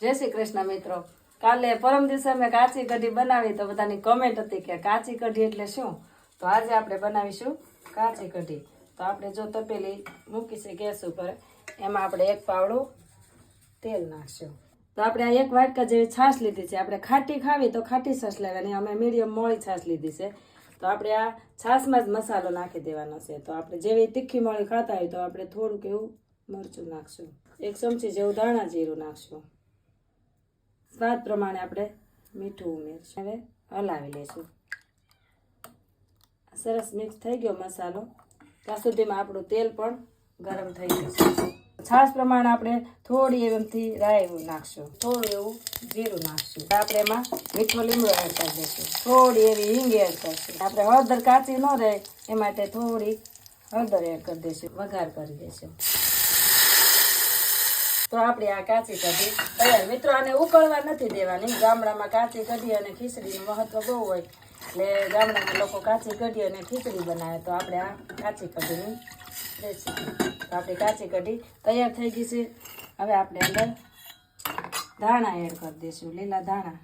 જય શ્રી કૃષ્ણ મિત્રો। કાલે પરમ દિવસે અમે કાચી કઢી બનાવી તો બધાની કમેન્ટ હતી કે કાચી કઢી એટલે શું। તો આજે આપણે બનાવીશું કાચી કઢી। તો આપણે જો તપેલી મૂકી છે ગેસ ઉપર, એમાં આપણે એક પાવડું તેલ નાખશું। તો આપણે આ એક વાટકા જેવી છાશ લીધી છે। આપણે ખાટી ખાવી તો ખાટી છાશ લેવાની, અમે મીડિયમ મોળી છાશ લીધી છે। તો આપણે આ છાશમાં જ મસાલો નાખી દેવાનો છે। તો આપણે જેવી તીખી મોળી ખાતા હોય તો આપણે થોડુંક એવું મરચું નાખશું, એક ચમચી જેવું ધાણા જીરું નાખશું, સ્વાદ પ્રમાણે આપણે મીઠું ઉમેરશું। હવે હલાવી લઈશું। સરસ મિક્સ થઈ ગયો મસાલો, ત્યાં સુધીમાં આપણું તેલ પણ ગરમ થઈ ગયું છે। છાશ પ્રમાણે આપણે થોડી એમથી રાઈ નાખશું, થોડું એવું જીરું નાખશું। આપણે એમાં મીઠો લીમડો એડ કરી દઈશું, થોડી એવી હિંગ એડ કરશું। આપણે હળદર કાચી ન રહે એ માટે થોડી હળદર એડ કરી દઈશું, વઘાર કરી દઈશું। તો આપણે આ કાચી કઢી તૈયાર। મિત્રો, આને ઉકળવા નથી દેવાની। ગામડામાં કાચી કઢી અને ખીચડીનું મહત્વ બહુ હોય, એટલે ગામડાના લોકો કાચી કઢી અને ખીચડી બનાવે। તો આપણે આ કાચી કઢીની રેસીપી, તો આપણી કાચી કઢી તૈયાર થઈ ગઈ છે। હવે આપણે અંદર ધાણા એડ કરી દઈશું, લીલા ધાણા।